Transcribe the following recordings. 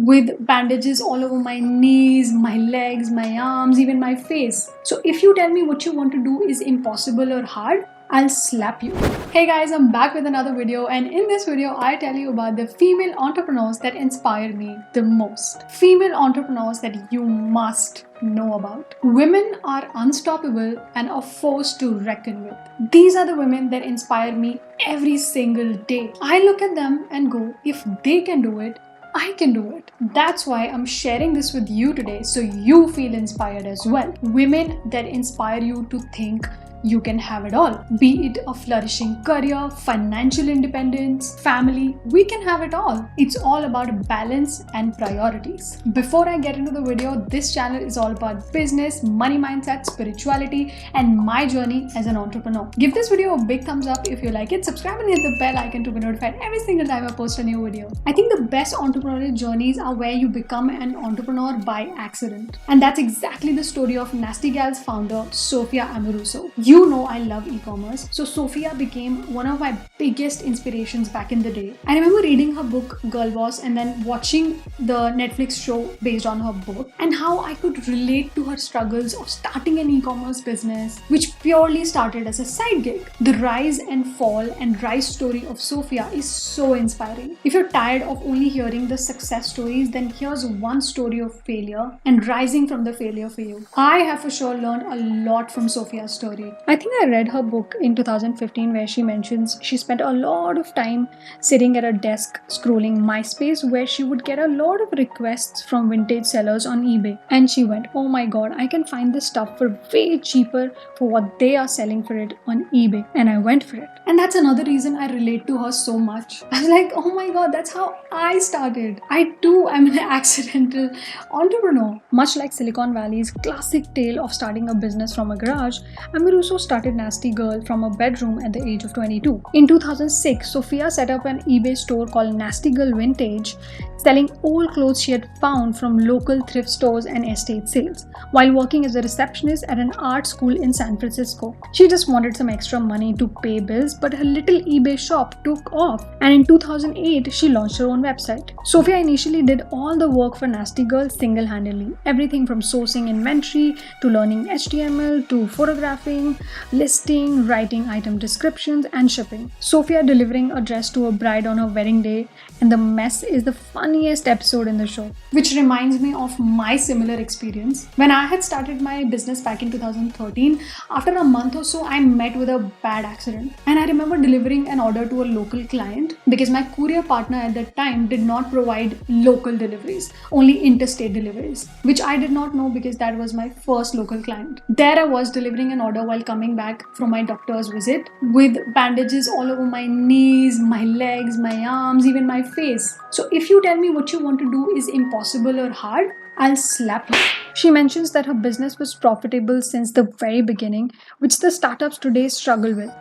with bandages all over my knees, my legs, my arms, even my face. So if you tell me what you want to do is impossible or hard, I'll slap you. Hey guys, I'm back with another video, and in this video I tell you about the female entrepreneurs that inspire me the most. Female entrepreneurs that you must know about. Women are unstoppable and a force to reckon with. These are the women that inspire me every single day. I look at them and go, if they can do it, I can do it. That's why I'm sharing this with you today, so you feel inspired as well. Women that inspire you to think you can have it all. Be it a flourishing career, financial independence, family, we can have it all. It's all about balance and priorities. Before I get into the video, this channel is all about business, money mindset, spirituality, and my journey as an entrepreneur. Give this video a big thumbs up if you like it. Subscribe and hit the bell icon to be notified every single time I post a new video. I think the best entrepreneurial journeys are where you become an entrepreneur by accident. And that's exactly the story of Nasty Gal's founder, Sophia Amoruso. You know I love e-commerce, so Sophia became one of my biggest inspirations back in the day. I remember reading her book Girl Boss and then watching the Netflix show based on her book, and how I could relate to her struggles of starting an e-commerce business which purely started as a side gig. The rise and fall and rise story of Sophia is so inspiring. If you're tired of only hearing the success stories, then here's one story of failure and rising from the failure for you. I have for sure learned a lot from Sophia's story. I think I read her book in 2015 where she mentions she spent a lot of time sitting at a desk scrolling MySpace, where she would get a lot of requests from vintage sellers on eBay. And she went, oh my god, I can find this stuff for way cheaper for what they are selling for it on eBay. And I went for it. And that's another reason I relate to her so much. I was like, oh my god, that's how I started. I too am an accidental entrepreneur. Much like Silicon Valley's classic tale of starting a business from a garage, Amoruso started Nasty Girl from a bedroom at the age of 22. In 2006, Sophia set up an eBay store called Nasty Girl Vintage, selling old clothes she had found from local thrift stores and estate sales, while working as a receptionist at an art school in San Francisco. She just wanted some extra money to pay bills, but her little eBay shop took off, and in 2008, she launched her own website. Sophia initially did all the work for Nasty Girl single-handedly, everything from sourcing inventory to learning HTML to photographing, listing, writing item descriptions, and shipping. Sophia delivering a dress to a bride on her wedding day, and the mess is the funniest episode in the show, which reminds me of my similar experience. When I had started my business back in 2013, after a month or so, I met with a bad accident. And I remember delivering an order to a local client because my courier partner at that time did not provide local deliveries, only interstate deliveries, which I did not know because that was my first local client. There I was delivering an order while coming back from my doctor's visit with bandages all over my knees, my legs, my arms, even my face. So if you tell me what you want to do is impossible or hard, I'll slap you. She mentions that her business was profitable since the very beginning, which the startups today struggle with.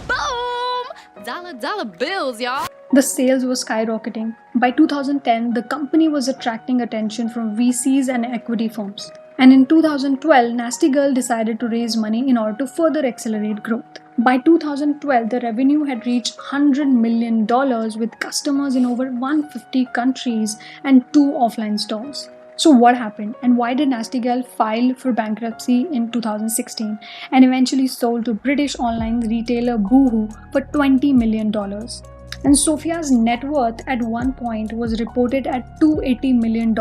Boom! Dollar bills, y'all. The sales were skyrocketing. By 2010, the company was attracting attention from VCs and equity firms. And in 2012, Nasty Girl decided to raise money in order to further accelerate growth. By 2012, the revenue had reached $100 million with customers in over 150 countries and 2 offline stores. So what happened, and why did Nasty Girl file for bankruptcy in 2016 and eventually sold to British online retailer Boohoo for $20 million? And Sophia's net worth at one point was reported at $280 million,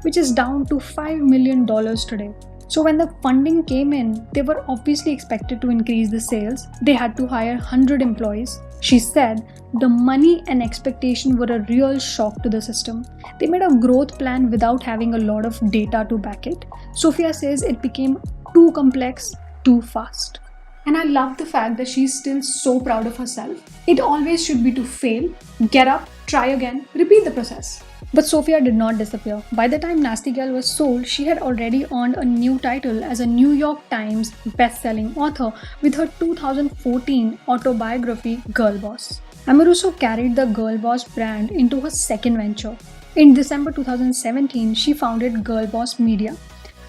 which is down to $5 million today. So when the funding came in, they were obviously expected to increase the sales. They had to hire 100 employees. She said the money and expectation were a real shock to the system. They made a growth plan without having a lot of data to back it. Sophia says it became too complex, too fast. And I love the fact that she's still so proud of herself. It always should be to fail, get up, try again, repeat the process. But Sophia did not disappear. By the time Nasty Girl was sold, she had already earned a new title as a New York Times best-selling author with her 2014 autobiography, Girl Boss. Amoruso carried the Girl Boss brand into her second venture. In December 2017, she founded Girl Boss Media,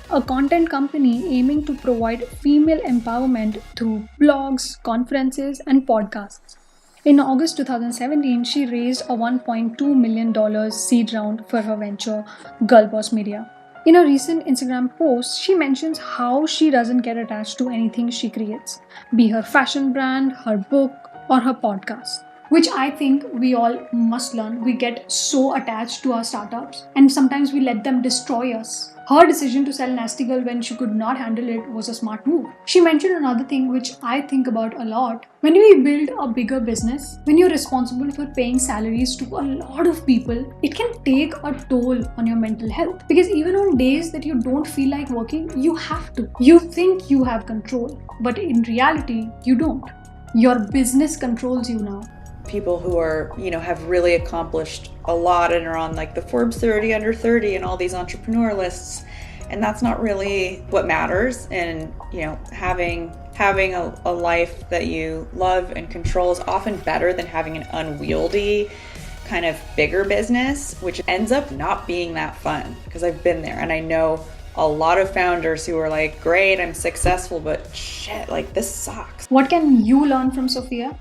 a content company aiming to provide female empowerment through blogs, conferences, and podcasts. In August 2017, she raised a $1.2 million seed round for her venture, Girlboss Media. In a recent Instagram post, she mentions how she doesn't get attached to anything she creates, be her fashion brand, her book, or her podcast. Which I think we all must learn. We get so attached to our startups and sometimes we let them destroy us. Her decision to sell Nasty Girl when she could not handle it was a smart move. She mentioned another thing which I think about a lot. When we build a bigger business, when you're responsible for paying salaries to a lot of people, it can take a toll on your mental health. Because even on days that you don't feel like working, you have to. You think you have control, but in reality, you don't. Your business controls you now. People who are, have really accomplished a lot and are on like the Forbes 30 under 30 and all these entrepreneur lists. And that's not really what matters. And, having a life that you love and control is often better than having an unwieldy kind of bigger business, which ends up not being that fun, because I've been there and I know a lot of founders who are like, great, I'm successful, but shit, like this sucks. What can you learn from Sophia?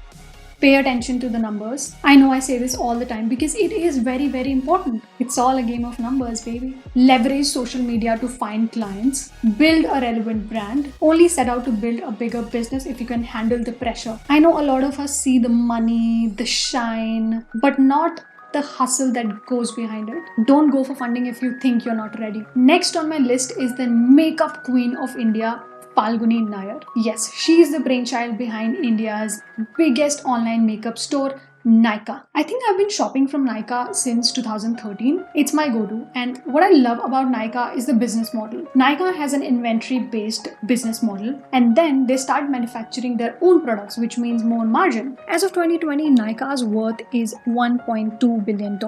Pay attention to the numbers. I know I say this all the time because it is very, very important. It's all a game of numbers, baby. Leverage social media to find clients. Build a relevant brand. Only set out to build a bigger business if you can handle the pressure. I know a lot of us see the money, the shine, but not the hustle that goes behind it. Don't go for funding if you think you're not ready. Next on my list is the makeup queen of India, Falguni Nayar. Yes, she is the brainchild behind India's biggest online makeup store, Nykaa. I think I've been shopping from Nykaa since 2013. It's my go-to, and what I love about Nykaa is the business model. Nykaa has an inventory-based business model, and then they start manufacturing their own products, which means more margin. As of 2020, Nykaa's worth is $1.2 billion.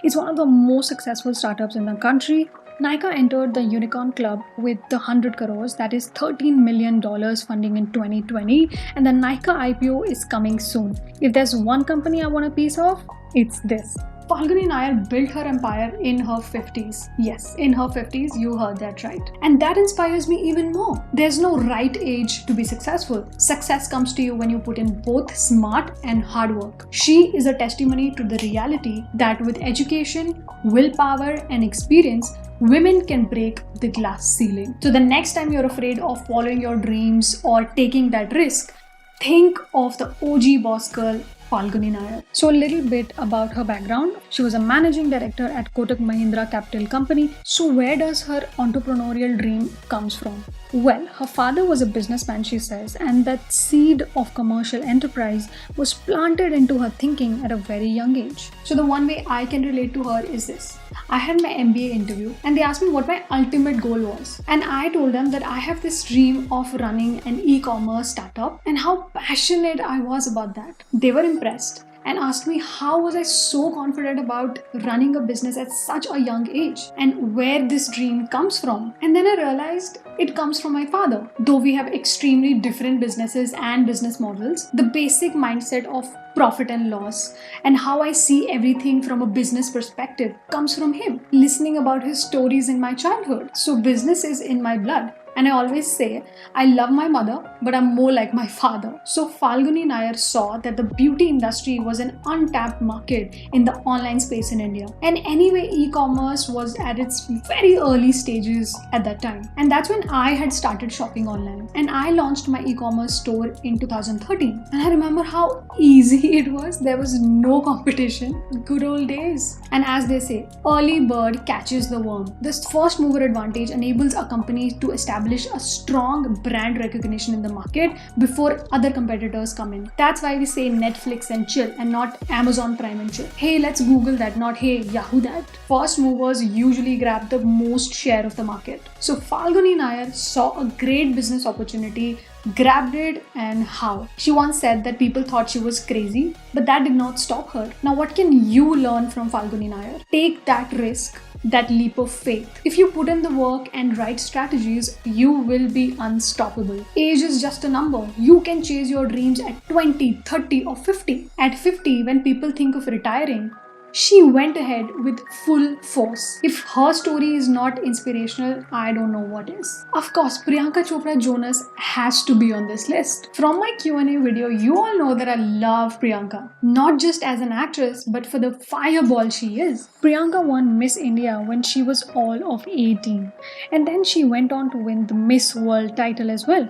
It's one of the most successful startups in the country. Nykaa entered the Unicorn Club with the 100 crores, that is $13 million funding in 2020, and the Nykaa IPO is coming soon. If there's one company I want a piece of, it's this. Falguni Nayar built her empire in her 50s. Yes, in her 50s, you heard that right. And that inspires me even more. There's no right age to be successful. Success comes to you when you put in both smart and hard work. She is a testimony to the reality that with education, willpower, and experience, women can break the glass ceiling. So the next time you're afraid of following your dreams or taking that risk, think of the OG boss girl, Falguni Nayar. So a little bit about her background. She was a managing director at Kotak Mahindra Capital Company. So where does her entrepreneurial dream comes from? Well, her father was a businessman, she says, and that seed of commercial enterprise was planted into her thinking at a very young age. So the one way I can relate to her is this. I had my MBA interview and they asked me what my ultimate goal was. And I told them that I have this dream of running an e-commerce startup and how passionate I was about that. They were impressed and asked me how was I so confident about running a business at such a young age and where this dream comes from. And then I realized it comes from my father. Though we have extremely different businesses and business models, the basic mindset of profit and loss and how I see everything from a business perspective comes from him. Listening about his stories in my childhood. So business is in my blood. And I always say, I love my mother, but I'm more like my father. So Falguni Nayar saw that the beauty industry was an untapped market in the online space in India. And anyway, e-commerce was at its very early stages at that time. And that's when I had started shopping online. And I launched my e-commerce store in 2013. And I remember how easy it was. There was no competition. Good old days. And as they say, early bird catches the worm. This first mover advantage enables a company to establish a strong brand recognition in the market before other competitors come in. That's why we say Netflix and chill and not Amazon Prime and chill. Hey, let's Google that, not hey, Yahoo that. First movers usually grab the most share of the market. So Falguni Nayar saw a great business opportunity, grabbed it, and how? She once said that people thought she was crazy, but that did not stop her. Now what can you learn from Falguni Nayar? Take that risk, that leap of faith. If you put in the work and right strategies, you will be unstoppable. Age is just a number. You can chase your dreams at 20, 30 or 50. At 50, when people think of retiring, She went ahead with full force. If her story is not inspirational, I don't know what is. Of course, Priyanka Chopra Jonas has to be on this list. From my Q&A video, you all know that I love Priyanka. Not just as an actress, but for the fireball she is. Priyanka won Miss India when she was all of 18. And then she went on to win the Miss World title as well.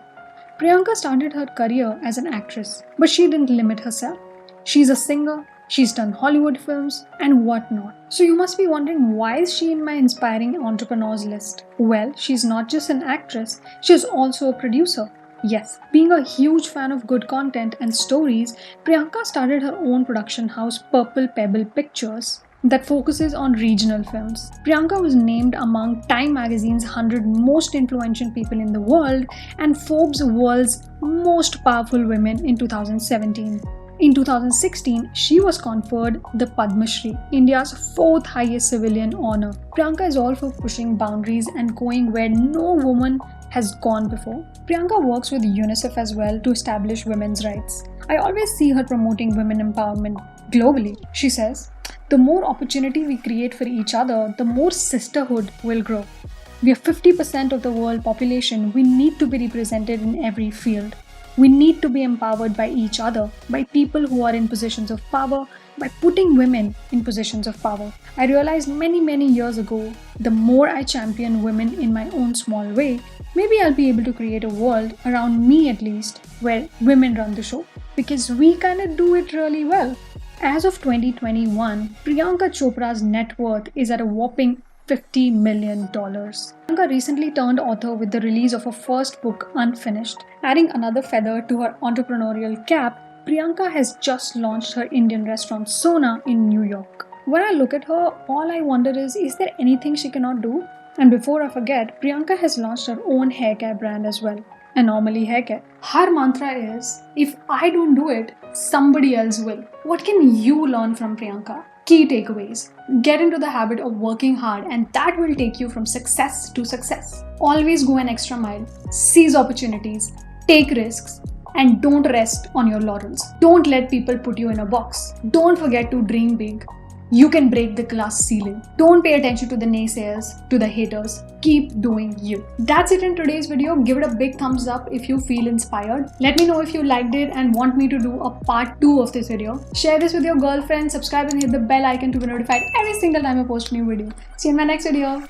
Priyanka started her career as an actress, but she didn't limit herself. She's a singer, she's done Hollywood films and whatnot. So you must be wondering, why is she in my inspiring entrepreneurs list? Well, she's not just an actress, she's also a producer. Yes, being a huge fan of good content and stories, Priyanka started her own production house, Purple Pebble Pictures, that focuses on regional films. Priyanka was named among Time magazine's 100 most influential people in the world and Forbes' world's most powerful women in 2017. In 2016, she was conferred the Padma Shri, India's fourth highest civilian honor. Priyanka is all for pushing boundaries and going where no woman has gone before. Priyanka works with UNICEF as well to establish women's rights. I always see her promoting women empowerment globally. She says, "The more opportunity we create for each other, the more sisterhood will grow. We are 50% of the world population. We need to be represented in every field. We need to be empowered by each other, by people who are in positions of power, by putting women in positions of power." I realized many years ago, the more I champion women in my own small way, maybe I'll be able to create a world, around me at least, where women run the show. Because we kinda do it really well. As of 2021, Priyanka Chopra's net worth is at a whopping $50 million. Priyanka recently turned author with the release of her first book, Unfinished. Adding another feather to her entrepreneurial cap, Priyanka has just launched her Indian restaurant Sona in New York. When I look at her, all I wonder is there anything she cannot do? And before I forget, Priyanka has launched her own hair care brand as well, Anomaly Hair Care. Her mantra is, if I don't do it, somebody else will. What can you learn from Priyanka? Key takeaways. Get into the habit of working hard, and that will take you from success to success. Always go an extra mile. Seize opportunities. Take risks. And don't rest on your laurels. Don't let people put you in a box. Don't forget to dream big. You can break the glass ceiling. Don't pay attention to the naysayers, to the haters. Keep doing you. That's it in today's video. Give it a big thumbs up if you feel inspired. Let me know if you liked it and want me to do a part 2 of this video. Share this with your girlfriend, subscribe and hit the bell icon to be notified every single time I post a new video. See you in my next video.